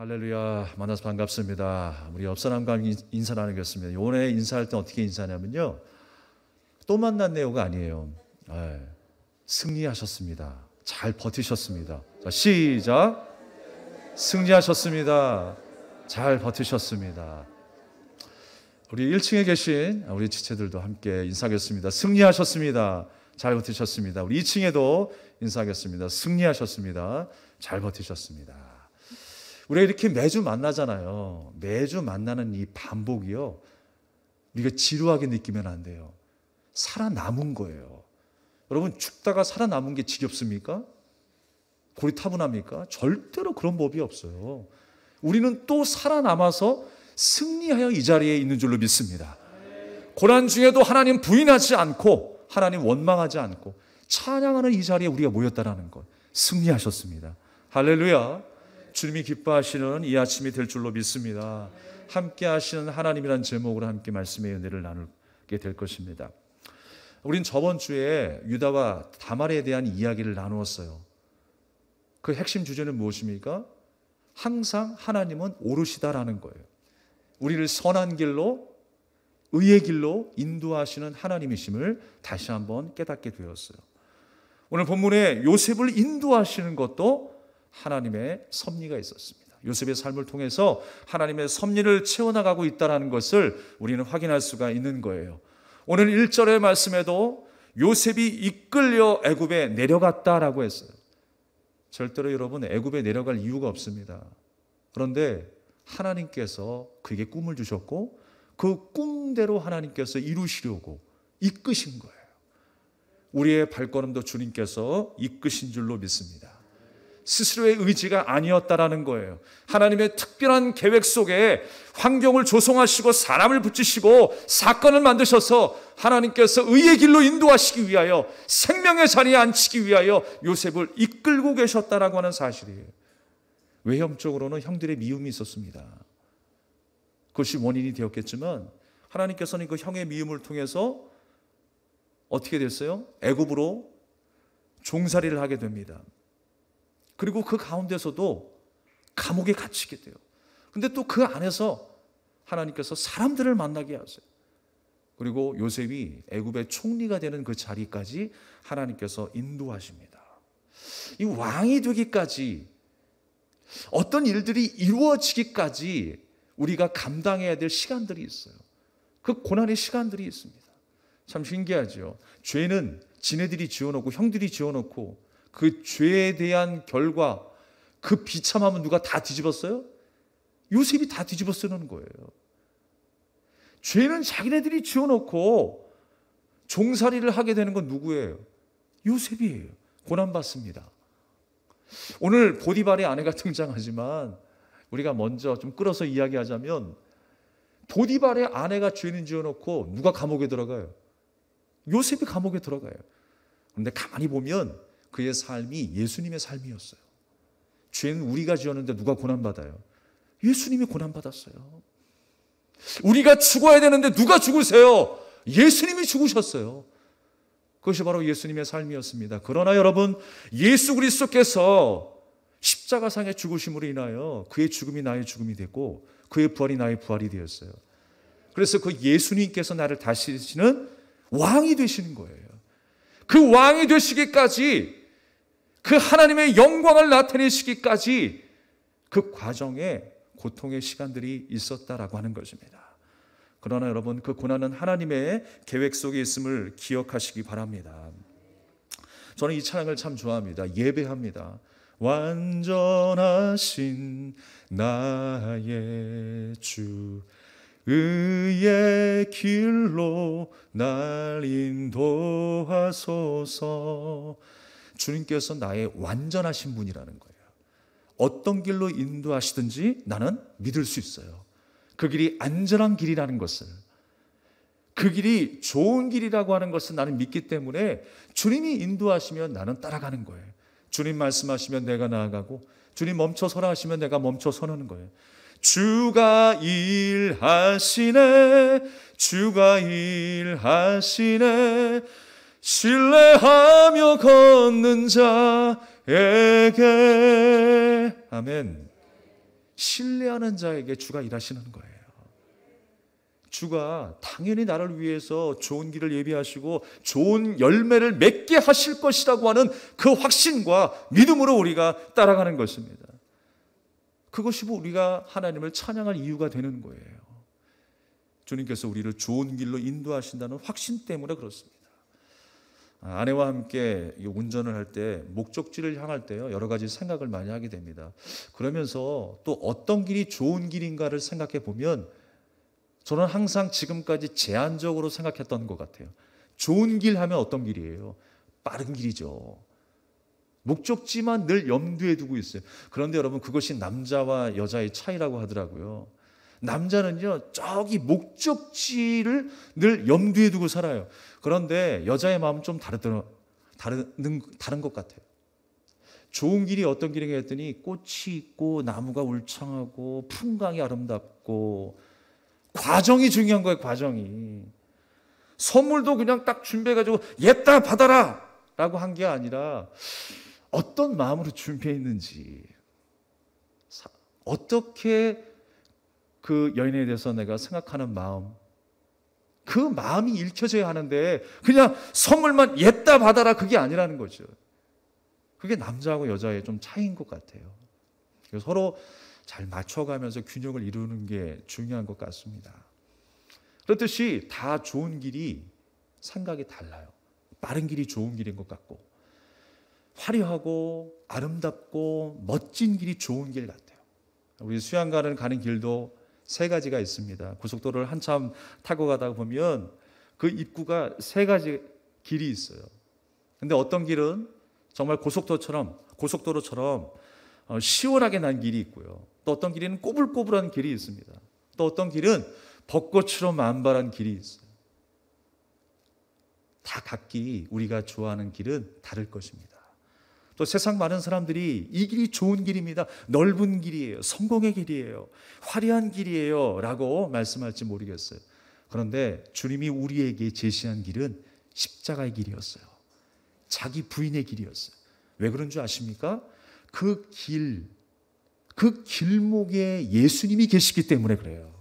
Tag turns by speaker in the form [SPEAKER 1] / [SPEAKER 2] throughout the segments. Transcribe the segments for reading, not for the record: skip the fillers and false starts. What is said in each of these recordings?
[SPEAKER 1] 할렐루야, 만나서 반갑습니다. 우리 옆 사람과 인사 나누겠습니다. 요번에 인사할 때 어떻게 인사하냐면요, 또 만났네요가 아니에요. 승리하셨습니다. 잘 버티셨습니다. 자, 시작. 승리하셨습니다. 잘 버티셨습니다. 우리 1층에 계신 우리 지체들도 함께 인사하겠습니다. 승리하셨습니다. 잘 버티셨습니다. 우리 2층에도 인사하겠습니다. 승리하셨습니다. 잘 버티셨습니다. 우리가 이렇게 매주 만나잖아요. 매주 만나는 이 반복이요, 우리가 지루하게 느끼면 안 돼요. 살아남은 거예요. 여러분, 죽다가 살아남은 게 지겹습니까? 고리타분합니까? 절대로 그런 법이 없어요. 우리는 또 살아남아서 승리하여 이 자리에 있는 줄로 믿습니다. 고난 중에도 하나님 부인하지 않고, 하나님 원망하지 않고 찬양하는 이 자리에 우리가 모였다라는 것, 승리하셨습니다. 할렐루야. 주님이 기뻐하시는 이 아침이 될 줄로 믿습니다. 함께 하시는 하나님이라는 제목으로 함께 말씀의 은혜를 나누게 될 것입니다. 우린 저번 주에 유다와 다말에 대한 이야기를 나누었어요. 그 핵심 주제는 무엇입니까? 항상 하나님은 오르시다라는 거예요. 우리를 선한 길로, 의의 길로 인도하시는 하나님이심을 다시 한번 깨닫게 되었어요. 오늘 본문에 요셉을 인도하시는 것도 하나님의 섭리가 있었습니다. 요셉의 삶을 통해서 하나님의 섭리를 채워나가고 있다는 것을 우리는 확인할 수가 있는 거예요. 오늘 1절의 말씀에도 요셉이 이끌려 애굽에 내려갔다라고 했어요. 절대로 여러분, 애굽에 내려갈 이유가 없습니다. 그런데 하나님께서 그에게 꿈을 주셨고 그 꿈대로 하나님께서 이루시려고 이끄신 거예요. 우리의 발걸음도 주님께서 이끄신 줄로 믿습니다. 스스로의 의지가 아니었다라는 거예요. 하나님의 특별한 계획 속에 환경을 조성하시고 사람을 붙이시고 사건을 만드셔서 하나님께서 의의 길로 인도하시기 위하여, 생명의 자리에 앉히기 위하여 요셉을 이끌고 계셨다라고 하는 사실이에요. 외형적으로는 형들의 미움이 있었습니다. 그것이 원인이 되었겠지만 하나님께서는 그 형의 미움을 통해서 어떻게 됐어요? 애굽으로 종살이를 하게 됩니다. 그리고 그 가운데서도 감옥에 갇히게 돼요. 근데 또 그 안에서 하나님께서 사람들을 만나게 하세요. 그리고 요셉이 애굽의 총리가 되는 그 자리까지 하나님께서 인도하십니다. 이 왕이 되기까지, 어떤 일들이 이루어지기까지 우리가 감당해야 될 시간들이 있어요. 그 고난의 시간들이 있습니다. 참 신기하죠. 죄는 지네들이 지어놓고 형들이 지어놓고 그 죄에 대한 결과, 그 비참함은 누가 다 뒤집었어요? 요셉이 다 뒤집어 쓰는 거예요. 죄는 자기네들이 지어놓고 종살이를 하게 되는 건 누구예요? 요셉이에요. 고난받습니다. 오늘 보디발의 아내가 등장하지만 우리가 먼저 좀 끌어서 이야기하자면, 보디발의 아내가 죄는 지어놓고 누가 감옥에 들어가요? 요셉이 감옥에 들어가요. 그런데 가만히 보면 그의 삶이 예수님의 삶이었어요. 죄는 우리가 지었는데 누가 고난받아요? 예수님이 고난받았어요. 우리가 죽어야 되는데 누가 죽으세요? 예수님이 죽으셨어요. 그것이 바로 예수님의 삶이었습니다. 그러나 여러분, 예수 그리스도께서 십자가상의 죽으심으로 인하여 그의 죽음이 나의 죽음이 됐고 그의 부활이 나의 부활이 되었어요. 그래서 그 예수님께서 나를 다스리시는 왕이 되시는 거예요. 그 왕이 되시기까지, 그 하나님의 영광을 나타내시기까지 그 과정에 고통의 시간들이 있었다라고 하는 것입니다. 그러나 여러분, 그 고난은 하나님의 계획 속에 있음을 기억하시기 바랍니다. 저는 이 찬양을 참 좋아합니다. 예배합니다. 완전하신 나의 주, 의의 길로 날 인도하소서. 주님께서 나의 완전하신 분이라는 거예요. 어떤 길로 인도하시든지 나는 믿을 수 있어요. 그 길이 안전한 길이라는 것을, 그 길이 좋은 길이라고 하는 것을 나는 믿기 때문에 주님이 인도하시면 나는 따라가는 거예요. 주님 말씀하시면 내가 나아가고, 주님 멈춰서라 하시면 내가 멈춰서는 거예요. 주가 일하시네, 주가 일하시네, 신뢰하며 걷는 자에게. 아멘. 신뢰하는 자에게 주가 일하시는 거예요. 주가 당연히 나를 위해서 좋은 길을 예비하시고 좋은 열매를 맺게 하실 것이라고 하는 그 확신과 믿음으로 우리가 따라가는 것입니다. 그것이 우리가 하나님을 찬양할 이유가 되는 거예요. 주님께서 우리를 좋은 길로 인도하신다는 확신 때문에 그렇습니다. 아내와 함께 운전을 할 때 목적지를 향할 때요, 여러 가지 생각을 많이 하게 됩니다. 그러면서 또 어떤 길이 좋은 길인가를 생각해 보면 저는 항상 지금까지 제한적으로 생각했던 것 같아요. 좋은 길 하면 어떤 길이에요? 빠른 길이죠. 목적지만 늘 염두에 두고 있어요. 그런데 여러분, 그것이 남자와 여자의 차이라고 하더라고요. 남자는요, 저기 목적지를 늘 염두에 두고 살아요. 그런데 여자의 마음은 좀 다른 것 같아요. 좋은 길이 어떤 길인가 했더니 꽃이 있고 나무가 울창하고 풍광이 아름답고 과정이 중요한 거예요. 과정이. 선물도 그냥 딱 준비해가지고 얘따 받아라 라고 한 게 아니라 어떤 마음으로 준비해 있는지, 어떻게 그 여인에 대해서 내가 생각하는 마음, 그 마음이 읽혀져야 하는데 그냥 선물만 얘따 받아라, 그게 아니라는 거죠. 그게 남자하고 여자의 좀 차이인 것 같아요. 서로 잘 맞춰가면서 균형을 이루는 게 중요한 것 같습니다. 그렇듯이 다 좋은 길이 생각이 달라요. 빠른 길이 좋은 길인 것 같고, 화려하고 아름답고 멋진 길이 좋은 길 같아요. 우리 수양관을 가는 길도 세 가지가 있습니다. 고속도로를 한참 타고 가다 보면 그 입구가 세 가지 길이 있어요. 근데 어떤 길은 정말 고속도로처럼 시원하게 난 길이 있고요. 또 어떤 길에는 꼬불꼬불한 길이 있습니다. 또 어떤 길은 벚꽃처럼 만발한 길이 있어요. 다 각기 우리가 좋아하는 길은 다를 것입니다. 또 세상 많은 사람들이 이 길이 좋은 길입니다, 넓은 길이에요, 성공의 길이에요, 화려한 길이에요 라고 말씀할지 모르겠어요. 그런데 주님이 우리에게 제시한 길은 십자가의 길이었어요. 자기 부인의 길이었어요. 왜 그런 줄 아십니까? 그 길목에 예수님이 계시기 때문에 그래요.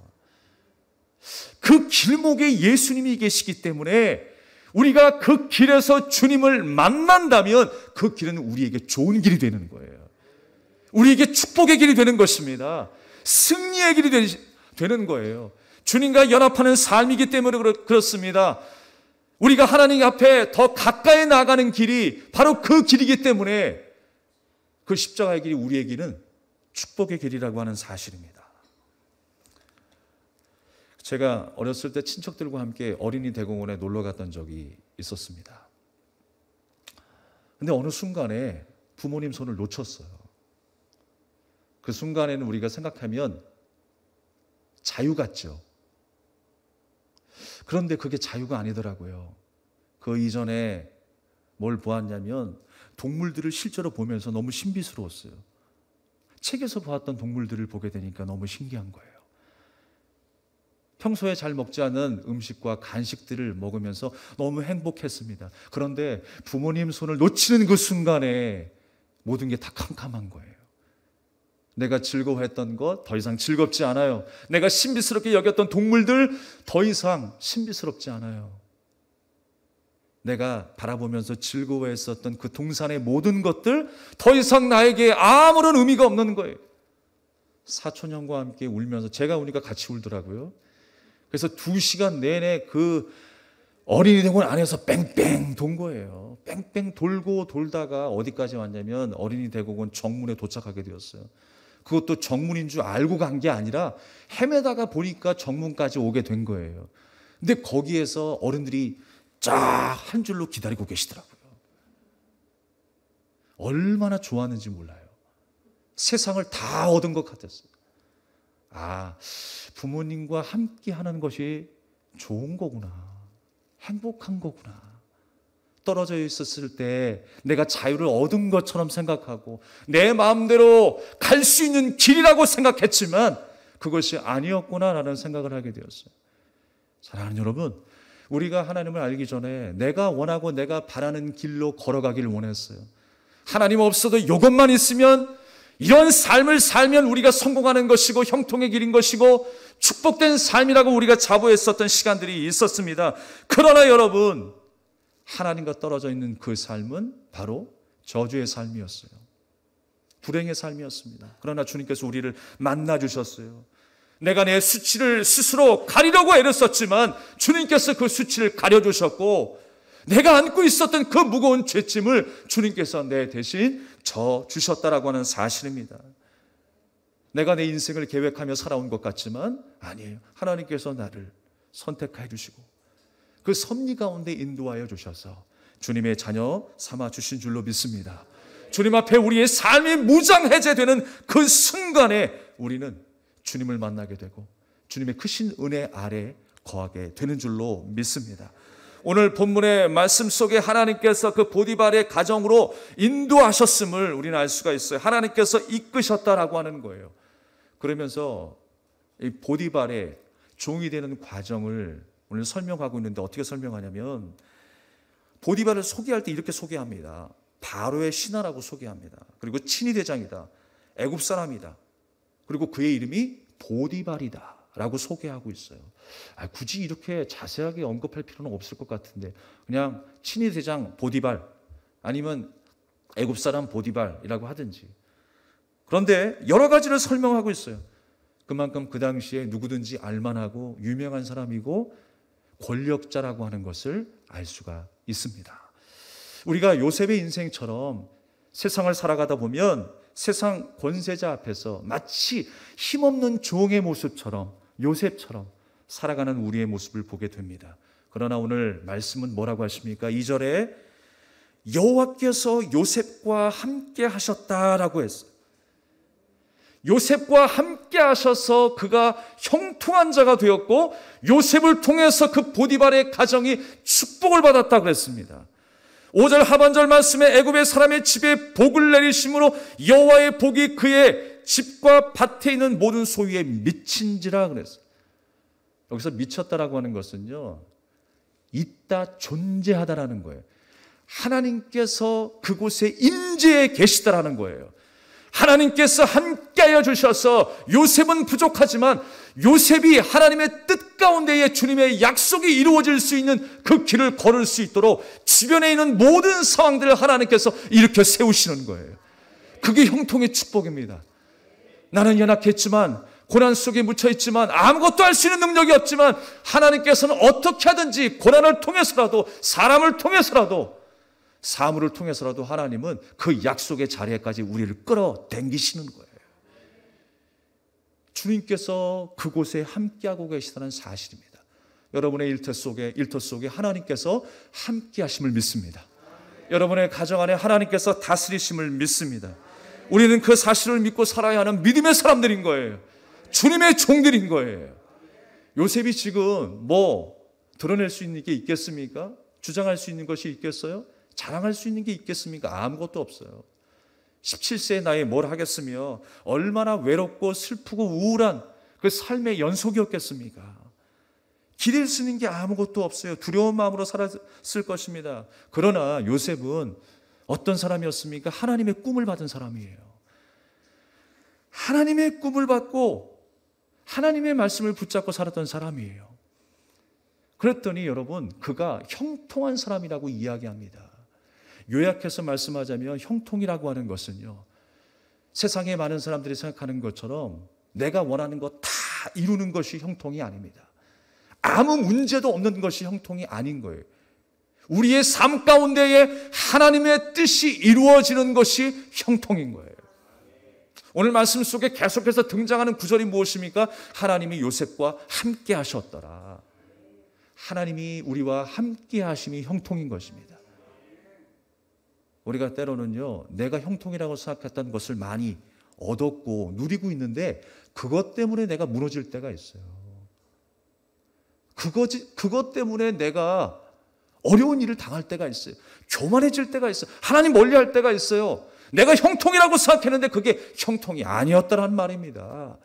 [SPEAKER 1] 그 길목에 예수님이 계시기 때문에 우리가 그 길에서 주님을 만난다면 그 길은 우리에게 좋은 길이 되는 거예요. 우리에게 축복의 길이 되는 것입니다. 승리의 길이 되는 거예요. 주님과 연합하는 삶이기 때문에 그렇습니다. 우리가 하나님 앞에 더 가까이 나가는 길이 바로 그 길이기 때문에 그 십자가의 길이 우리에게는 축복의 길이라고 하는 사실입니다. 제가 어렸을 때 친척들과 함께 어린이 대공원에 놀러 갔던 적이 있었습니다. 근데 어느 순간에 부모님 손을 놓쳤어요. 그 순간에는 우리가 생각하면 자유 같죠. 그런데 그게 자유가 아니더라고요. 그 이전에 뭘 보았냐면 동물들을 실제로 보면서 너무 신비스러웠어요. 책에서 보았던 동물들을 보게 되니까 너무 신기한 거예요. 평소에 잘 먹지 않은 음식과 간식들을 먹으면서 너무 행복했습니다. 그런데 부모님 손을 놓치는 그 순간에 모든 게 다 캄캄한 거예요. 내가 즐거워했던 것 더 이상 즐겁지 않아요. 내가 신비스럽게 여겼던 동물들 더 이상 신비스럽지 않아요. 내가 바라보면서 즐거워했었던 그 동산의 모든 것들 더 이상 나에게 아무런 의미가 없는 거예요. 사촌 형과 함께 울면서, 제가 우니까 같이 울더라고요. 그래서 2시간 내내 그 어린이 대공원 안에서 뺑뺑 돈 거예요. 뺑뺑 돌고 돌다가 어디까지 왔냐면 어린이 대공원 정문에 도착하게 되었어요. 그것도 정문인 줄 알고 간 게 아니라 헤매다가 보니까 정문까지 오게 된 거예요. 근데 거기에서 어른들이 쫙 한 줄로 기다리고 계시더라고요. 얼마나 좋았는지 몰라요. 세상을 다 얻은 것 같았어요. 부모님과 함께 하는 것이 좋은 거구나. 행복한 거구나. 떨어져 있었을 때 내가 자유를 얻은 것처럼 생각하고 내 마음대로 갈 수 있는 길이라고 생각했지만 그것이 아니었구나라는 생각을 하게 되었어요. 사랑하는 여러분, 우리가 하나님을 알기 전에 내가 원하고 내가 바라는 길로 걸어가기를 원했어요. 하나님 없어도 이것만 있으면 이런 삶을 살면 우리가 성공하는 것이고 형통의 길인 것이고 축복된 삶이라고 우리가 자부했었던 시간들이 있었습니다. 그러나 여러분, 하나님과 떨어져 있는 그 삶은 바로 저주의 삶이었어요. 불행의 삶이었습니다. 그러나 주님께서 우리를 만나주셨어요. 내가 내 수치를 스스로 가리려고 애를 썼지만 주님께서 그 수치를 가려주셨고, 내가 안고 있었던 그 무거운 죄짐을 주님께서 내 대신 져주셨다라고 하는 사실입니다. 내가 내 인생을 계획하며 살아온 것 같지만 아니에요. 하나님께서 나를 선택해 주시고 그 섭리 가운데 인도하여 주셔서 주님의 자녀 삼아 주신 줄로 믿습니다. 주님 앞에 우리의 삶이 무장해제되는 그 순간에 우리는 주님을 만나게 되고 주님의 크신 은혜 아래 거하게 되는 줄로 믿습니다. 오늘 본문의 말씀 속에 하나님께서 그 보디발의 가정으로 인도하셨음을 우리는 알 수가 있어요. 하나님께서 이끄셨다라고 하는 거예요. 그러면서 이 보디발의 종이 되는 과정을 오늘 설명하고 있는데, 어떻게 설명하냐면 보디발을 소개할 때 이렇게 소개합니다. 바로의 신하라고 소개합니다. 그리고 친위 대장이다, 애굽 사람이다, 그리고 그의 이름이 보디발이다 라고 소개하고 있어요. 굳이 이렇게 자세하게 언급할 필요는 없을 것 같은데 그냥 친위 대장 보디발 아니면 애굽 사람 보디발이라고 하든지. 그런데 여러 가지를 설명하고 있어요. 그만큼 그 당시에 누구든지 알만하고 유명한 사람이고 권력자라고 하는 것을 알 수가 있습니다. 우리가 요셉의 인생처럼 세상을 살아가다 보면 세상 권세자 앞에서 마치 힘없는 종의 모습처럼, 요셉처럼 살아가는 우리의 모습을 보게 됩니다. 그러나 오늘 말씀은 뭐라고 하십니까? 2절에 여호와께서 요셉과 함께 하셨다라고 했어요. 요셉과 함께 하셔서 그가 형통한 자가 되었고 요셉을 통해서 그 보디발의 가정이 축복을 받았다고 그랬습니다. 5절 하반절 말씀에 애굽의 사람의 집에 복을 내리심으로 여호와의 복이 그의 집과 밭에 있는 모든 소유에 미친지라 그랬어요. 여기서 미쳤다라고 하는 것은요, 있다, 존재하다라는 거예요. 하나님께서 그곳에 임재해 계시다라는 거예요. 하나님께서 함께하여 주셔서 요셉은 부족하지만 요셉이 하나님의 뜻 가운데에 주님의 약속이 이루어질 수 있는 그 길을 걸을 수 있도록 주변에 있는 모든 상황들을 하나님께서 일으켜 세우시는 거예요. 그게 형통의 축복입니다. 나는 연약했지만, 고난 속에 묻혀있지만, 아무것도 할 수 있는 능력이 없지만 하나님께서는 어떻게 하든지 고난을 통해서라도, 사람을 통해서라도, 사물을 통해서라도 하나님은 그 약속의 자리에까지 우리를 끌어당기시는 거예요. 주님께서 그곳에 함께하고 계시다는 사실입니다. 여러분의 일터 속에 하나님께서 함께하심을 믿습니다. 여러분의 가정 안에 하나님께서 다스리심을 믿습니다. 우리는 그 사실을 믿고 살아야 하는 믿음의 사람들인 거예요. 주님의 종들인 거예요. 요셉이 지금 뭐 드러낼 수 있는 게 있겠습니까? 주장할 수 있는 것이 있겠어요? 자랑할 수 있는 게 있겠습니까? 아무것도 없어요. 17세의 나이에 뭘 하겠으며 얼마나 외롭고 슬프고 우울한 그 삶의 연속이었겠습니까? 기댈 수 있는 게 아무것도 없어요. 두려운 마음으로 살았을 것입니다. 그러나 요셉은 어떤 사람이었습니까? 하나님의 꿈을 받은 사람이에요. 하나님의 꿈을 받고 하나님의 말씀을 붙잡고 살았던 사람이에요. 그랬더니 여러분, 그가 형통한 사람이라고 이야기합니다. 요약해서 말씀하자면 형통이라고 하는 것은요, 세상에 많은 사람들이 생각하는 것처럼 내가 원하는 것 다 이루는 것이 형통이 아닙니다. 아무 문제도 없는 것이 형통이 아닌 거예요. 우리의 삶 가운데에 하나님의 뜻이 이루어지는 것이 형통인 거예요. 오늘 말씀 속에 계속해서 등장하는 구절이 무엇입니까? 하나님이 요셉과 함께 하셨더라. 하나님이 우리와 함께 하심이 형통인 것입니다. 우리가 때로는요, 내가 형통이라고 생각했던 것을 많이 얻었고 누리고 있는데 그것 때문에 내가 무너질 때가 있어요. 그것 때문에 내가 어려운 일을 당할 때가 있어요. 교만해질 때가 있어요. 하나님 멀리할 때가 있어요. 내가 형통이라고 생각했는데 그게 형통이 아니었다는 말입니다.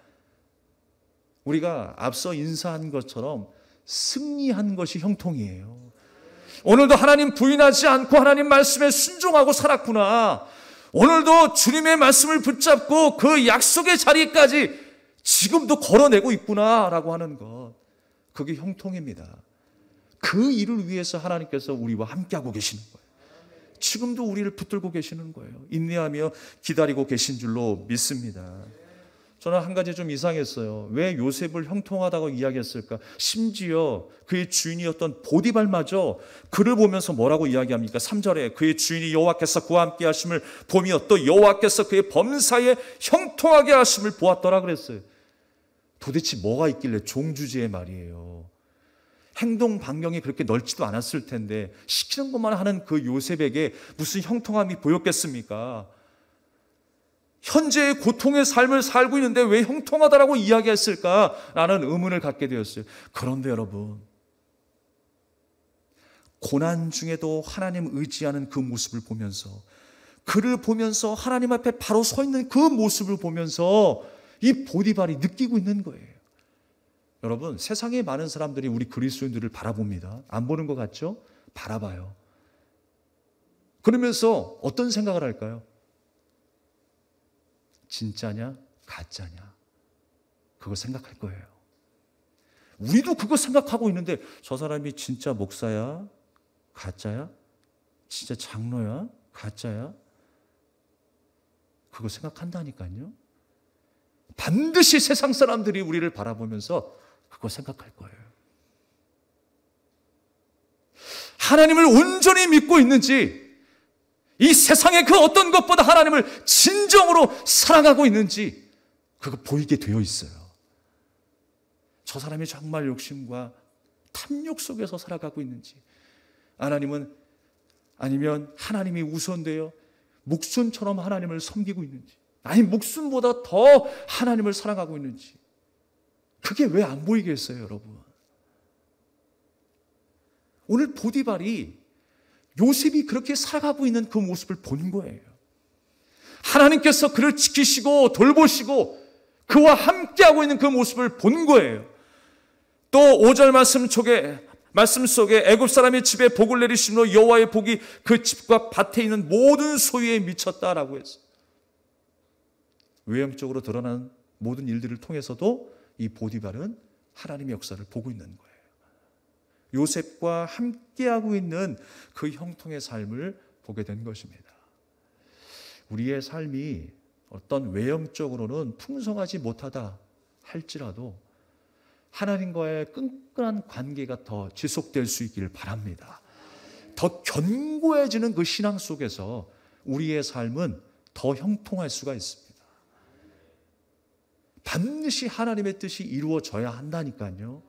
[SPEAKER 1] 우리가 앞서 인사한 것처럼 승리한 것이 형통이에요. 오늘도 하나님 부인하지 않고 하나님 말씀에 순종하고 살았구나. 오늘도 주님의 말씀을 붙잡고 그 약속의 자리까지 지금도 걸어내고 있구나라고 하는 것, 그게 형통입니다. 그 일을 위해서 하나님께서 우리와 함께하고 계시는 거예요. 지금도 우리를 붙들고 계시는 거예요. 인내하며 기다리고 계신 줄로 믿습니다. 저는 한 가지 좀 이상했어요. 왜 요셉을 형통하다고 이야기했을까? 심지어 그의 주인이었던 보디발마저 그를 보면서 뭐라고 이야기합니까? 3절에 그의 주인이 여호와께서 그와 함께 하심을 보며 또 여호와께서 그의 범사에 형통하게 하심을 보았더라 그랬어요. 도대체 뭐가 있길래 종주제의 말이에요. 행동 반경이 그렇게 넓지도 않았을 텐데 시키는 것만 하는 그 요셉에게 무슨 형통함이 보였겠습니까? 현재의 고통의 삶을 살고 있는데 왜 형통하다라고 이야기했을까라는 의문을 갖게 되었어요. 그런데 여러분, 고난 중에도 하나님 의지하는 그 모습을 보면서, 그를 보면서 하나님 앞에 바로 서 있는 그 모습을 보면서 이 보디발이 느끼고 있는 거예요. 여러분, 세상에 많은 사람들이 우리 그리스도인들을 바라봅니다. 안 보는 것 같죠? 바라봐요. 그러면서 어떤 생각을 할까요? 진짜냐? 가짜냐? 그거 생각할 거예요. 우리도 그거 생각하고 있는데 저 사람이 진짜 목사야? 가짜야? 진짜 장로야? 가짜야? 그거 생각한다니까요. 반드시 세상 사람들이 우리를 바라보면서 그거 생각할 거예요. 하나님을 온전히 믿고 있는지, 이 세상의 그 어떤 것보다 하나님을 진정으로 사랑하고 있는지 그거 보이게 되어 있어요. 저 사람이 정말 욕심과 탐욕 속에서 살아가고 있는지, 아니면 하나님이 우선되어 목숨처럼 하나님을 섬기고 있는지, 아니 목숨보다 더 하나님을 사랑하고 있는지, 그게 왜 안 보이겠어요, 여러분? 오늘 보디발이 요셉이 그렇게 살아가고 있는 그 모습을 본 거예요. 하나님께서 그를 지키시고 돌보시고 그와 함께하고 있는 그 모습을 본 거예요. 또 5절 말씀 속에 애굽 사람의 집에 복을 내리심으로 여호와의 복이 그 집과 밭에 있는 모든 소유에 미쳤다라고 했어요. 외형적으로 드러난 모든 일들을 통해서도 이 보디발은 하나님의 역사를 보고 있는 거예요. 요셉과 함께하고 있는 그 형통의 삶을 보게 된 것입니다. 우리의 삶이 어떤 외형적으로는 풍성하지 못하다 할지라도 하나님과의 끈끈한 관계가 더 지속될 수 있기를 바랍니다. 더 견고해지는 그 신앙 속에서 우리의 삶은 더 형통할 수가 있습니다. 반드시 하나님의 뜻이 이루어져야 한다니까요.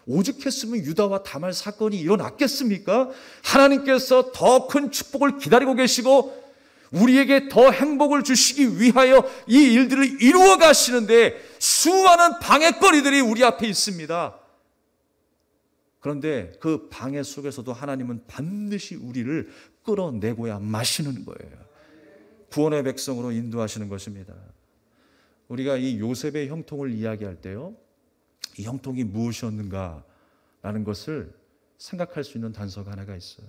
[SPEAKER 1] 오죽했으면 유다와 다말 사건이 일어났겠습니까? 하나님께서 더 큰 축복을 기다리고 계시고 우리에게 더 행복을 주시기 위하여 이 일들을 이루어 가시는데 수많은 방해거리들이 우리 앞에 있습니다. 그런데 그 방해 속에서도 하나님은 반드시 우리를 끌어내고야 마시는 거예요. 구원의 백성으로 인도하시는 것입니다. 우리가 이 요셉의 형통을 이야기할 때요, 이 형통이 무엇이었는가라는 것을 생각할 수 있는 단서가 하나가 있어요.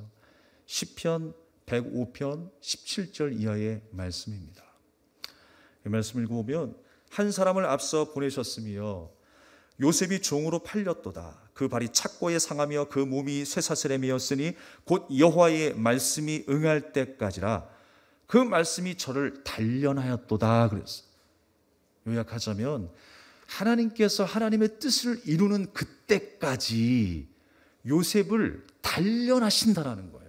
[SPEAKER 1] 시편 105편 17절 이하의 말씀입니다. 이 말씀을 읽어보면 한 사람을 앞서 보내셨으며 요셉이 종으로 팔렸도다. 그 발이 착고에 상하며 그 몸이 쇠사슬에 매였으니 곧 여호와의 말씀이 응할 때까지라. 그 말씀이 저를 단련하였도다 그랬어요. 요약하자면 하나님께서 하나님의 뜻을 이루는 그때까지 요셉을 단련하신다라는 거예요.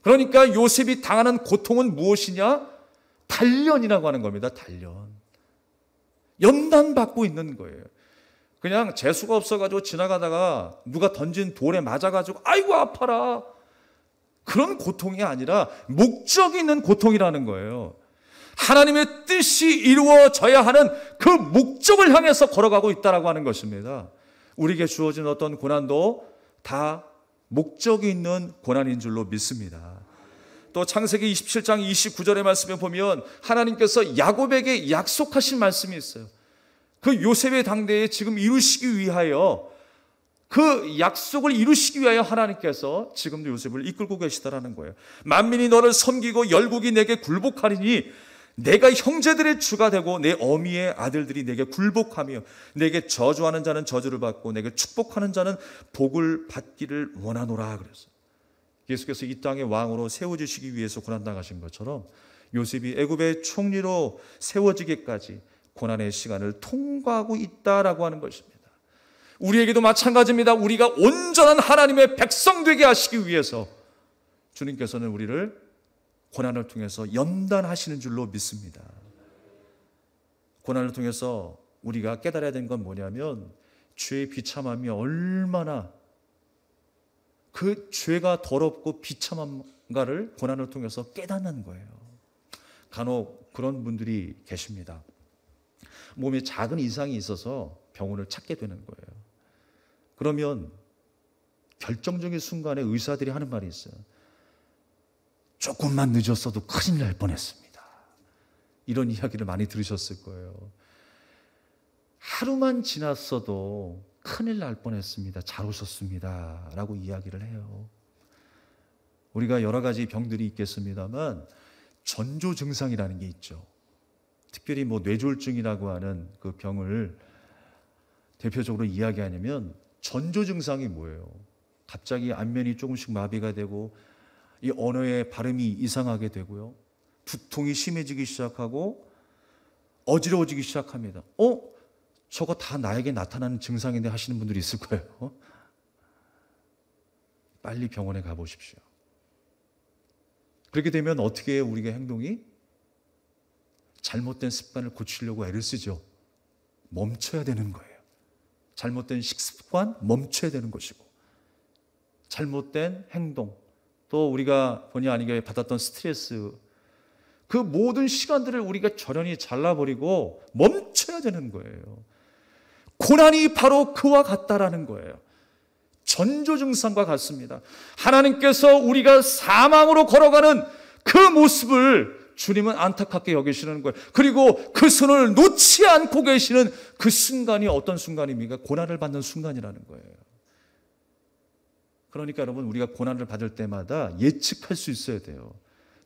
[SPEAKER 1] 그러니까 요셉이 당하는 고통은 무엇이냐? 단련이라고 하는 겁니다. 단련. 연단받고 있는 거예요. 그냥 재수가 없어가지고 지나가다가 누가 던진 돌에 맞아가지고 아이고 아파라, 그런 고통이 아니라 목적이 있는 고통이라는 거예요. 하나님의 뜻이 이루어져야 하는 그 목적을 향해서 걸어가고 있다라고 하는 것입니다. 우리에게 주어진 어떤 고난도 다 목적이 있는 고난인 줄로 믿습니다. 또 창세기 27장 29절의 말씀에 보면 하나님께서 야곱에게 약속하신 말씀이 있어요. 그 요셉의 당대에 지금 이루시기 위하여 그 약속을 이루시기 위하여 하나님께서 지금도 요셉을 이끌고 계시다라는 거예요. 만민이 너를 섬기고 열국이 내게 굴복하리니 내가 형제들의 주가 되고 내 어미의 아들들이 내게 굴복하며 내게 저주하는 자는 저주를 받고 내게 축복하는 자는 복을 받기를 원하노라 그랬어요. 예수께서 이 땅의 왕으로 세워지시기 위해서 고난당하신 것처럼 요셉이 애굽의 총리로 세워지기까지 고난의 시간을 통과하고 있다라고 하는 것입니다. 우리에게도 마찬가지입니다. 우리가 온전한 하나님의 백성 되게 하시기 위해서 주님께서는 우리를 고난을 통해서 연단하시는 줄로 믿습니다. 고난을 통해서 우리가 깨달아야 되는 건 뭐냐면 죄의 비참함이 얼마나 그 죄가 더럽고 비참한가를 고난을 통해서 깨닫는 거예요. 간혹 그런 분들이 계십니다. 몸에 작은 이상이 있어서 병원을 찾게 되는 거예요. 그러면 결정적인 순간에 의사들이 하는 말이 있어요. 조금만 늦었어도 큰일 날 뻔했습니다. 이런 이야기를 많이 들으셨을 거예요. 하루만 지났어도 큰일 날 뻔했습니다. 잘 오셨습니다. 라고 이야기를 해요. 우리가 여러 가지 병들이 있겠습니다만 전조 증상이라는 게 있죠. 특별히 뇌졸중이라고 하는 그 병을 대표적으로 이야기하냐면 전조 증상이 뭐예요? 갑자기 안면이 조금씩 마비가 되고 이 언어의 발음이 이상하게 되고요. 두통이 심해지기 시작하고 어지러워지기 시작합니다. 저거 다 나에게 나타나는 증상인데 하시는 분들이 있을 거예요. 빨리 병원에 가보십시오. 그렇게 되면 어떻게 해요? 우리가 행동이? 잘못된 습관을 고치려고 애를 쓰죠. 멈춰야 되는 거예요. 잘못된 식습관 멈춰야 되는 것이고 잘못된 행동 또 우리가 본의 아니게 받았던 스트레스 그 모든 시간들을 우리가 저련히 잘라버리고 멈춰야 되는 거예요. 고난이 바로 그와 같다라는 거예요. 전조 증상과 같습니다. 하나님께서 우리가 사망으로 걸어가는 그 모습을 주님은 안타깝게 여기시는 거예요. 그리고 그 손을 놓지 않고 계시는 그 순간이 어떤 순간입니까? 고난을 받는 순간이라는 거예요. 그러니까 여러분 우리가 고난을 받을 때마다 예측할 수 있어야 돼요.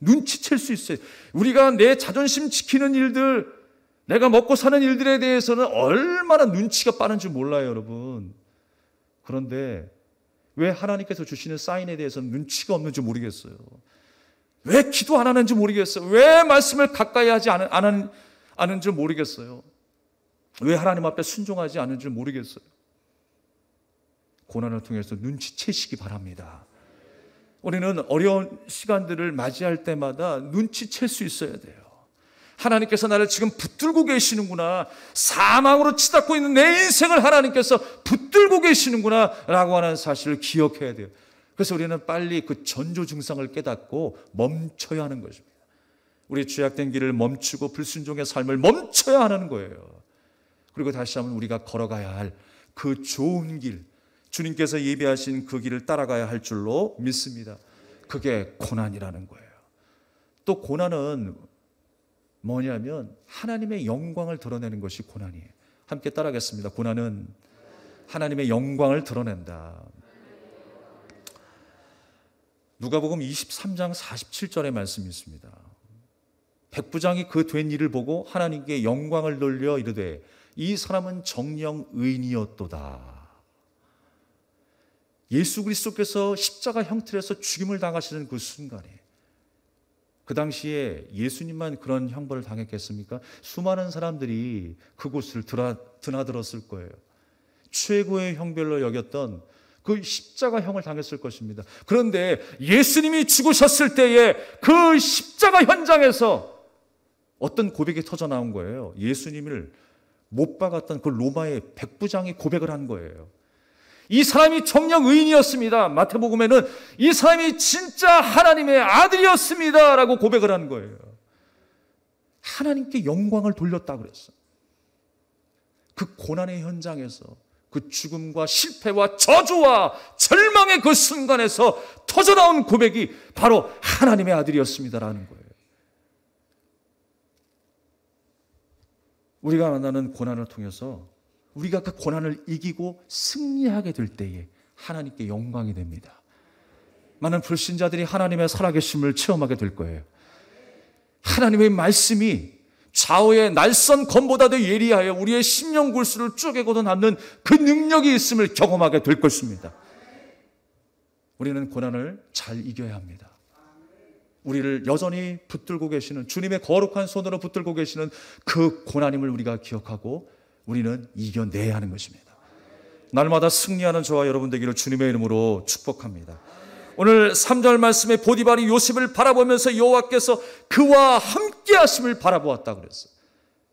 [SPEAKER 1] 눈치챌 수 있어요. 우리가 내 자존심 지키는 일들, 내가 먹고 사는 일들에 대해서는 얼마나 눈치가 빠른지 몰라요, 여러분. 그런데 왜 하나님께서 주시는 사인에 대해서는 눈치가 없는지 모르겠어요. 왜 기도 안 하는지 모르겠어요. 왜 말씀을 가까이 하지 않은지 모르겠어요. 왜 하나님 앞에 순종하지 않은지 모르겠어요. 고난을 통해서 눈치채시기 바랍니다. 우리는 어려운 시간들을 맞이할 때마다 눈치챌 수 있어야 돼요. 하나님께서 나를 지금 붙들고 계시는구나. 사망으로 치닫고 있는 내 인생을 하나님께서 붙들고 계시는구나 라고 하는 사실을 기억해야 돼요. 그래서 우리는 빨리 그 전조 증상을 깨닫고 멈춰야 하는 것입니다. 우리 죄악된 길을 멈추고 불순종의 삶을 멈춰야 하는 거예요. 그리고 다시 한번 우리가 걸어가야 할 그 좋은 길, 주님께서 예비하신 그 길을 따라가야 할 줄로 믿습니다. 그게 고난이라는 거예요. 또 고난은 뭐냐면 하나님의 영광을 드러내는 것이 고난이에요. 함께 따라하겠습니다. 고난은 하나님의 영광을 드러낸다. 누가복음 23장 47절의 말씀이 있습니다. 백부장이 그 된 일을 보고 하나님께 영광을 돌려 이르되 이 사람은 정령 의인이었도다. 예수 그리스도께서 십자가 형틀에서 죽임을 당하시는 그 순간에 그 당시에 예수님만 그런 형벌을 당했겠습니까? 수많은 사람들이 그곳을 드나들었을 거예요. 최고의 형벌로 여겼던 그 십자가형을 당했을 것입니다. 그런데 예수님이 죽으셨을 때에 그 십자가 현장에서 어떤 고백이 터져 나온 거예요. 예수님을 못 박았던 그 로마의 백부장이 고백을 한 거예요. 이 사람이 정녕 의인이었습니다. 마태복음에는 이 사람이 진짜 하나님의 아들이었습니다 라고 고백을 한 거예요. 하나님께 영광을 돌렸다고 그랬어요. 그 고난의 현장에서 그 죽음과 실패와 저주와 절망의 그 순간에서 터져나온 고백이 바로 하나님의 아들이었습니다라는 거예요. 우리가 만나는 고난을 통해서 우리가 그 고난을 이기고 승리하게 될 때에 하나님께 영광이 됩니다. 많은 불신자들이 하나님의 살아계심을 체험하게 될 거예요. 하나님의 말씀이 좌우의 날선 검보다 더 예리하여 우리의 심령 골수를 쪼개고도 남는 그 능력이 있음을 경험하게 될 것입니다. 우리는 고난을 잘 이겨야 합니다. 우리를 여전히 붙들고 계시는, 주님의 거룩한 손으로 붙들고 계시는 그 고난임을 우리가 기억하고 우리는 이겨내야 하는 것입니다. 날마다 승리하는 저와 여러분 되기를 주님의 이름으로 축복합니다. 오늘 3절 말씀에 보디발이 요셉을 바라보면서 여호와께서 그와 함께 하심을 바라보았다고 그랬어요.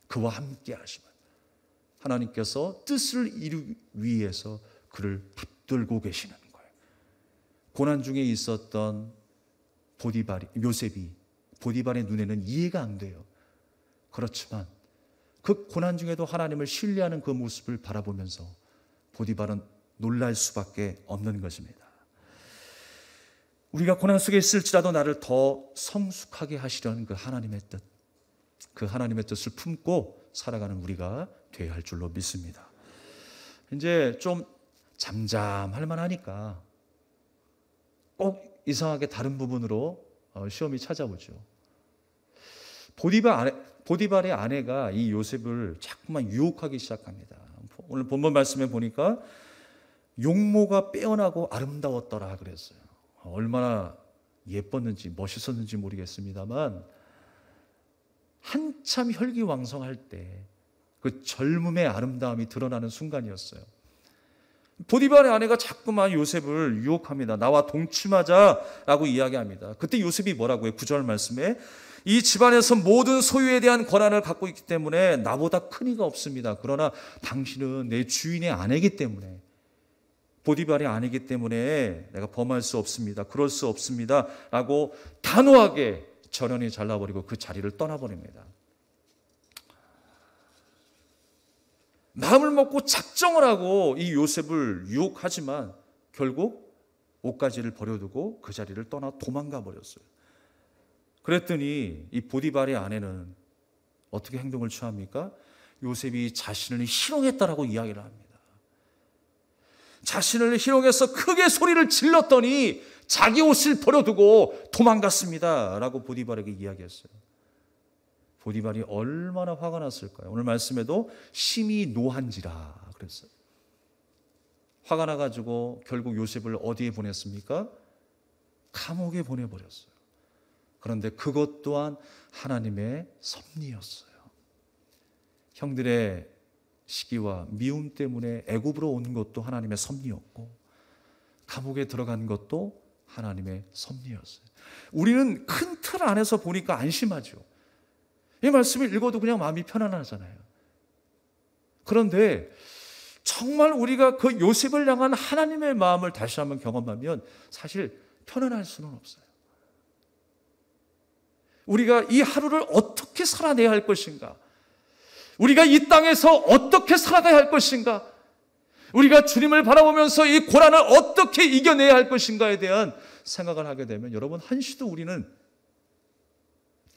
[SPEAKER 1] 그와 함께 하심을. 하나님께서 뜻을 이루기 위해서 그를 붙들고 계시는 거예요. 고난 중에 있었던 요셉이 보디발의 눈에는 이해가 안 돼요. 그렇지만 그 고난 중에도 하나님을 신뢰하는 그 모습을 바라보면서 보디발은 놀랄 수밖에 없는 것입니다. 우리가 고난 속에 있을지라도 나를 더 성숙하게 하시려는 그 하나님의 뜻, 그 하나님의 뜻을 품고 살아가는 우리가 되어야 할 줄로 믿습니다. 이제 좀 잠잠할 만하니까 꼭 이상하게 다른 부분으로 시험이 찾아오죠. 보디발의 아내가 이 요셉을 자꾸만 유혹하기 시작합니다. 오늘 본문 말씀에 보니까 용모가 빼어나고 아름다웠더라 그랬어요. 얼마나 예뻤는지 멋있었는지 모르겠습니다만 한참 혈기왕성할 때 그 젊음의 아름다움이 드러나는 순간이었어요. 보디발의 아내가 자꾸만 요셉을 유혹합니다. 나와 동침하자라고 이야기합니다. 그때 요셉이 뭐라고 해요? 9절 말씀에 이 집안에서 모든 소유에 대한 권한을 갖고 있기 때문에 나보다 큰 이가 없습니다. 그러나 당신은 내 주인의 아내이기 때문에, 보디발의 아내이기 때문에 내가 범할 수 없습니다. 그럴 수 없습니다. 라고 단호하게 절연히 잘라버리고 그 자리를 떠나버립니다. 마음을 먹고 작정을 하고 이 요셉을 유혹하지만 결국 옷가지를 버려두고 그 자리를 떠나 도망가 버렸어요. 그랬더니 이 보디발의 아내는 어떻게 행동을 취합니까? 요셉이 자신을 희롱했다라고 이야기를 합니다. 자신을 희롱해서 크게 소리를 질렀더니 자기 옷을 버려두고 도망갔습니다 라고 보디발에게 이야기했어요. 보디발이 얼마나 화가 났을까요? 오늘 말씀에도 심히 노한지라 그랬어요. 화가 나가지고 결국 요셉을 어디에 보냈습니까? 감옥에 보내버렸어요. 그런데 그것 또한 하나님의 섭리였어요. 형들의 시기와 미움 때문에 애굽으로 온 것도 하나님의 섭리였고 감옥에 들어간 것도 하나님의 섭리였어요. 우리는 큰 틀 안에서 보니까 안심하죠. 이 말씀을 읽어도 그냥 마음이 편안하잖아요. 그런데 정말 우리가 그 요셉을 향한 하나님의 마음을 다시 한번 경험하면 사실 편안할 수는 없어요. 우리가 이 하루를 어떻게 살아내야 할 것인가? 우리가 이 땅에서 어떻게 살아가야 할 것인가? 우리가 주님을 바라보면서 이 고난을 어떻게 이겨내야 할 것인가에 대한 생각을 하게 되면 여러분 한시도 우리는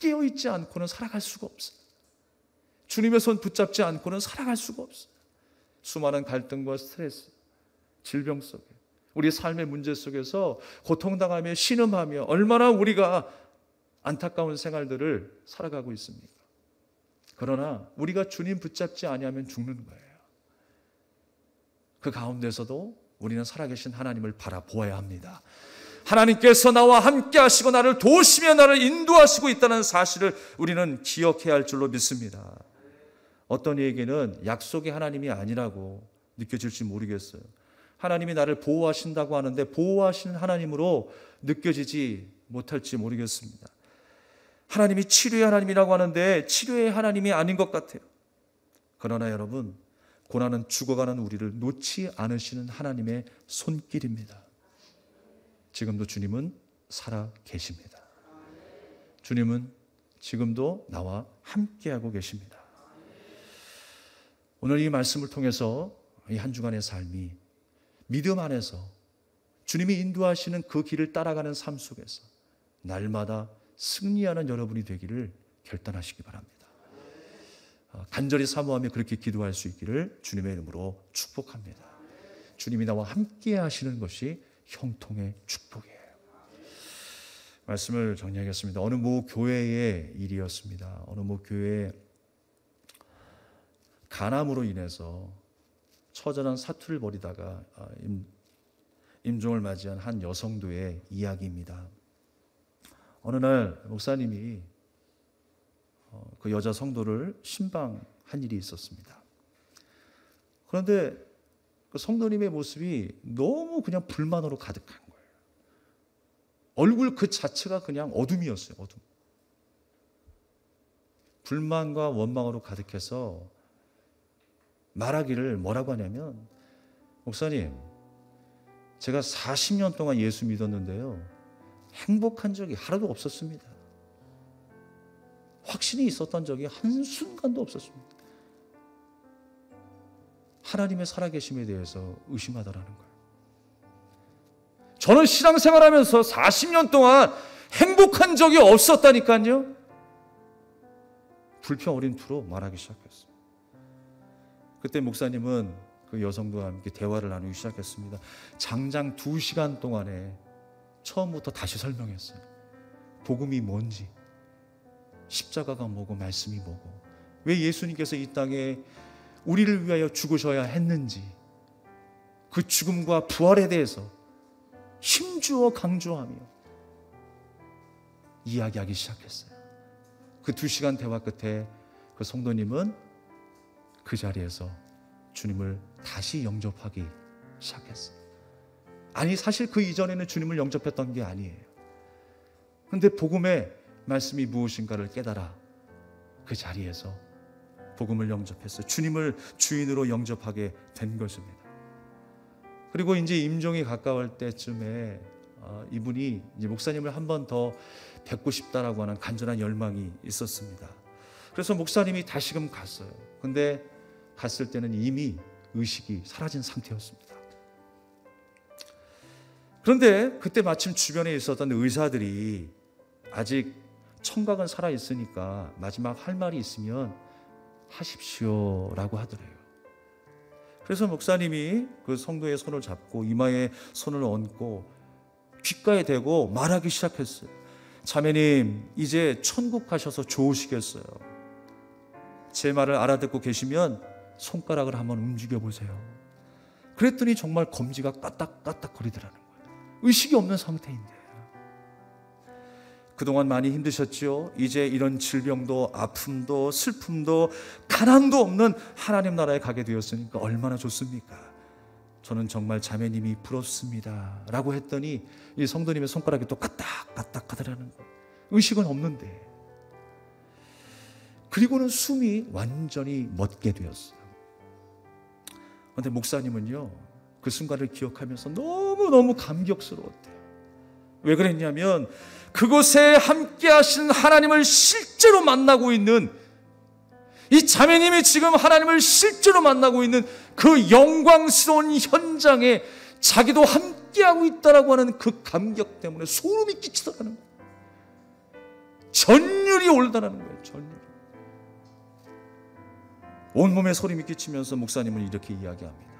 [SPEAKER 1] 깨어있지 않고는 살아갈 수가 없어요. 주님의 손 붙잡지 않고는 살아갈 수가 없어요. 수많은 갈등과 스트레스, 질병 속에 우리 삶의 문제 속에서 고통당하며 신음하며 얼마나 우리가 안타까운 생활들을 살아가고 있습니까? 그러나 우리가 주님 붙잡지 아니하면 죽는 거예요. 그 가운데서도 우리는 살아계신 하나님을 바라보아야 합니다. 하나님께서 나와 함께 하시고 나를 도우시며 나를 인도하시고 있다는 사실을 우리는 기억해야 할 줄로 믿습니다. 어떤 이에게는 약속의 하나님이 아니라고 느껴질지 모르겠어요. 하나님이 나를 보호하신다고 하는데 보호하시는 하나님으로 느껴지지 못할지 모르겠습니다. 하나님이 치료의 하나님이라고 하는데 치료의 하나님이 아닌 것 같아요. 그러나 여러분, 고난은 죽어가는 우리를 놓지 않으시는 하나님의 손길입니다. 지금도 주님은 살아 계십니다. 주님은 지금도 나와 함께하고 계십니다. 오늘 이 말씀을 통해서 이 한 주간의 삶이 믿음 안에서 주님이 인도하시는 그 길을 따라가는 삶 속에서 날마다 승리하는 여러분이 되기를 결단하시기 바랍니다. 간절히 사모하며 그렇게 기도할 수 있기를 주님의 이름으로 축복합니다. 주님이 나와 함께 하시는 것이 형통의 축복이에요. 말씀을 정리하겠습니다. 어느 모 교회의 일이었습니다. 어느 모 교회에 간암으로 인해서 처절한 사투를 벌이다가 임종을 맞이한 한 여성도의 이야기입니다. 어느 날 목사님이 그 여자 성도를 신방한 일이 있었습니다. 그런데 그 성도님의 모습이 너무 그냥 불만으로 가득한 거예요. 얼굴 그 자체가 그냥 어둠이었어요. 어둠. 불만과 원망으로 가득해서 말하기를 뭐라고 하냐면, 목사님, 제가 40년 동안 예수 믿었는데요, 행복한 적이 하나도 없었습니다. 확신이 있었던 적이 한순간도 없었습니다. 하나님의 살아계심에 대해서 의심하더라는 거예요. 저는 신앙생활하면서 40년 동안 행복한 적이 없었다니까요. 불평 어린 투로 말하기 시작했어요. 그때 목사님은 그 여성과 함께 대화를 나누기 시작했습니다. 장장 2시간 동안에 처음부터 다시 설명했어요. 복음이 뭔지, 십자가가 뭐고 말씀이 뭐고, 왜 예수님께서 이 땅에 우리를 위하여 죽으셔야 했는지, 그 죽음과 부활에 대해서 힘주어 강조하며 이야기하기 시작했어요. 그 2시간 대화 끝에 그 성도님은 그 자리에서 주님을 다시 영접하기 시작했어요. 아니, 사실 그 이전에는 주님을 영접했던 게 아니에요. 그런데 복음의 말씀이 무엇인가를 깨달아 그 자리에서 복음을 영접했어요. 주님을 주인으로 영접하게 된 것입니다. 그리고 이제 임종이 가까울 때쯤에 이분이 이제 목사님을 한 번 더 뵙고 싶다라고 하는 간절한 열망이 있었습니다. 그래서 목사님이 다시금 갔어요. 근데 갔을 때는 이미 의식이 사라진 상태였습니다. 그런데 그때 마침 주변에 있었던 의사들이 아직 청각은 살아있으니까 마지막 할 말이 있으면 하십시오라고 하더래요. 그래서 목사님이 그 성도의 손을 잡고 이마에 손을 얹고 귓가에 대고 말하기 시작했어요. 자매님, 이제 천국 가셔서 좋으시겠어요. 제 말을 알아듣고 계시면 손가락을 한번 움직여 보세요. 그랬더니 정말 검지가 까딱까딱 거리더라는 거예요. 의식이 없는 상태인데. 그동안 많이 힘드셨죠? 이제 이런 질병도 아픔도 슬픔도 가난도 없는 하나님 나라에 가게 되었으니까 얼마나 좋습니까? 저는 정말 자매님이 부럽습니다 라고 했더니 이 성도님의 손가락이 또 까딱까딱 하더라는 거예요. 의식은 없는데. 그리고는 숨이 완전히 멎게 되었어요. 그런데 목사님은요, 그 순간을 기억하면서 너무너무 감격스러웠대요. 왜 그랬냐면 그곳에 함께 하신 하나님을 실제로 만나고 있는, 이 자매님이 지금 하나님을 실제로 만나고 있는 그 영광스러운 현장에 자기도 함께하고 있다라고 하는 그 감격 때문에 소름이 끼치더라는 거예요. 전율이 올다라는 거예요. 전율. 온몸에 소름이 끼치면서 목사님은 이렇게 이야기합니다.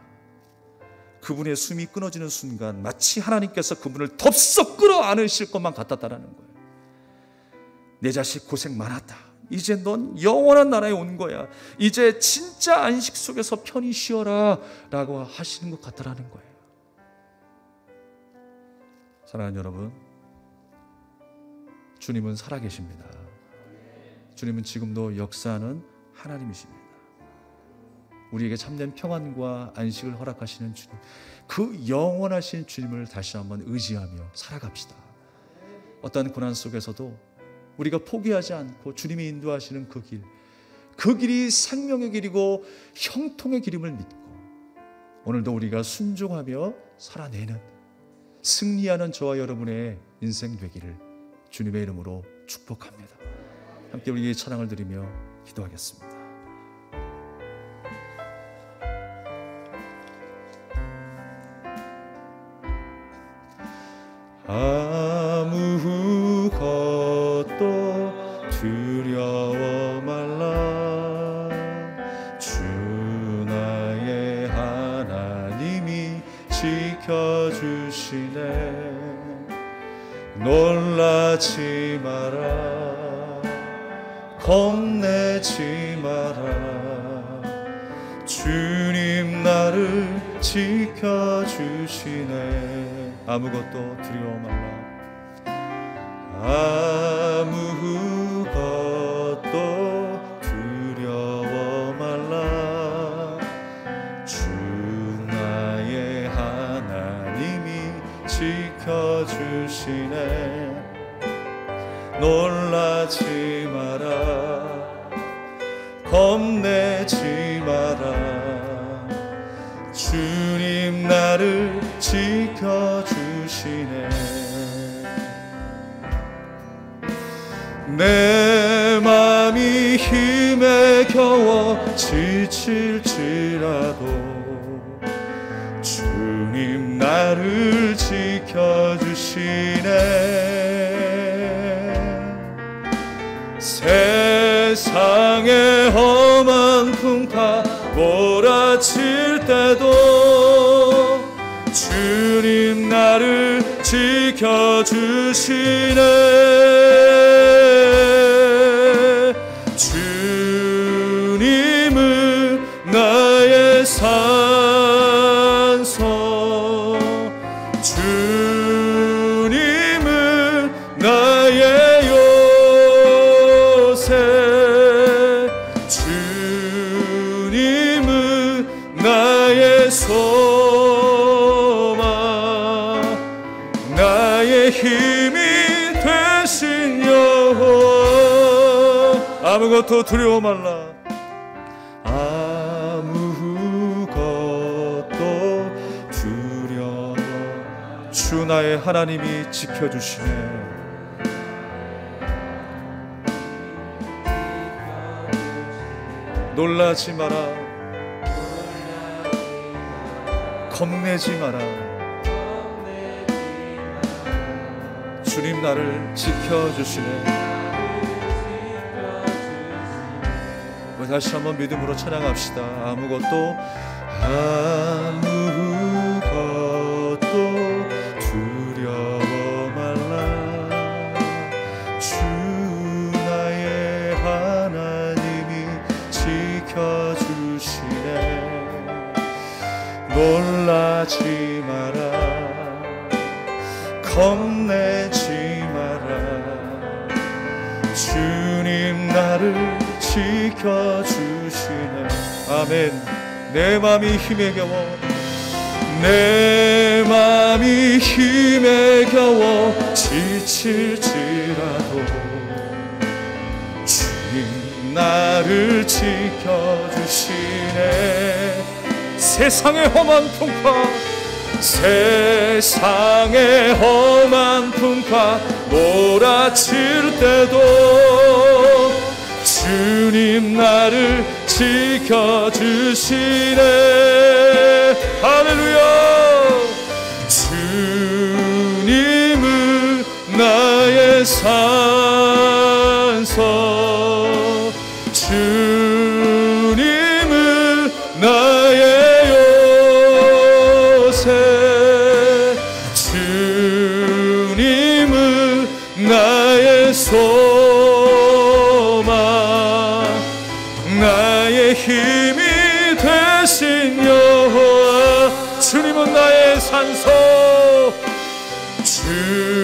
[SPEAKER 1] 그분의 숨이 끊어지는 순간 마치 하나님께서 그분을 덥석 끌어안으실 것만 같았다라는 거예요. 내 자식 고생 많았다. 이제 넌 영원한 나라에 온 거야. 이제 진짜 안식 속에서 편히 쉬어라 라고 하시는 것 같다라는 거예요. 사랑하는 여러분, 주님은 살아계십니다. 주님은 지금도 역사하는 하나님이십니다. 우리에게 참된 평안과 안식을 허락하시는 주님, 그 영원하신 주님을 다시 한번 의지하며 살아갑시다. 어떠한 고난 속에서도 우리가 포기하지 않고 주님이 인도하시는 그 길, 그 길이 생명의 길이고 형통의 길임을 믿고 오늘도 우리가 순종하며 살아내는, 승리하는 저와 여러분의 인생 되기를 주님의 이름으로 축복합니다. 함께 우리의 찬양을 드리며 기도하겠습니다. 아무것도 두려워 말라. 지켜주시네. 놀라지 마라, 겁내지 마라. 주님 나를 지켜주시네. 아무것도 두려워 말라. 아무것도 두려워 말라. 주 나의 하나님이 지켜주시네. 놀라지 마라, 겁내지 마라. 주님 나를 지켜주시네. 내 맘이 힘에 겨워 지칠지라도 주님 나를 지켜주시네. 세상의 험한 풍파 몰아칠 때도 주님 나를 지켜주시네. 주님은 나의 산소, 주님은 나의 요새, 주님은 나의 소망, 나의 힘이 되신 여호와. 아무것도 두려워 말라. 아무것도 두려워. 주 나의 하나님이 지켜주시네. 놀라지 마라, 겁내지 마라. 주님 나를 지켜주시네. 우리 다시 한번 믿음으로 찬양합시다. 아무것도 두려워 말라. 주 나의 하나님이 지켜주시네. 놀라지 마라, 겁내지 마라. 주님 나를 지켜주시네. 아멘. 내 맘이 힘에 겨워, 내 맘이 힘에 겨워 지칠지라도 주님 나를 지켜주시네. 세상의 험한 풍파, 세상의 험한 풍파 몰아칠 때도 주님 나를 지켜주시네. 할렐루야. 주님은 나의 산소, 주님은 나의 요새, 주님은 나의 소망, 나의 힘이 되신 여호와. 주님은 나의 산소,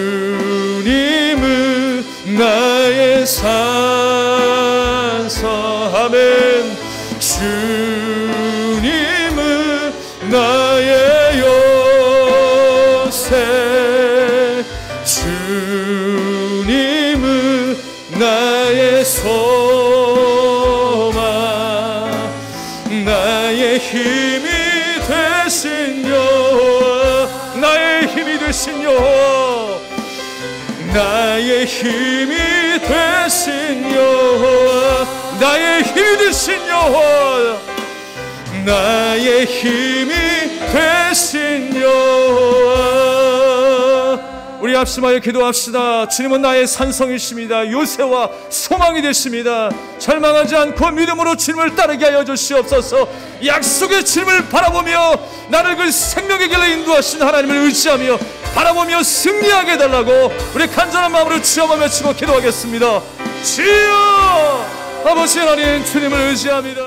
[SPEAKER 1] 주님은 나의 산소. 아멘. 주님은 나의 요새, 주님은 나의 소망, 나의 힘이 되신 여호와. 나의 힘이 되신 여호와, 나의 힘이 되신 여호와, 나의 힘이 되신 여호와, 나의 힘이 되신 여호와. 우리 우리 합심하여 기도합시다. 주님은 나의 산성이십니다. 요새와 소망이 되십니다. 절망하지 않고 믿음으로 주님을 따르게 하여 주시옵소서. 약속의 주님을 바라보며 나를 그 생명의 길로 인도하신 하나님을 의지하며 바라보며 승리하게 해달라고 우리 간절한 마음으로 주여만 외치고 기도하겠습니다. 주여! 아버지 하나님, 주님을 의지합니다.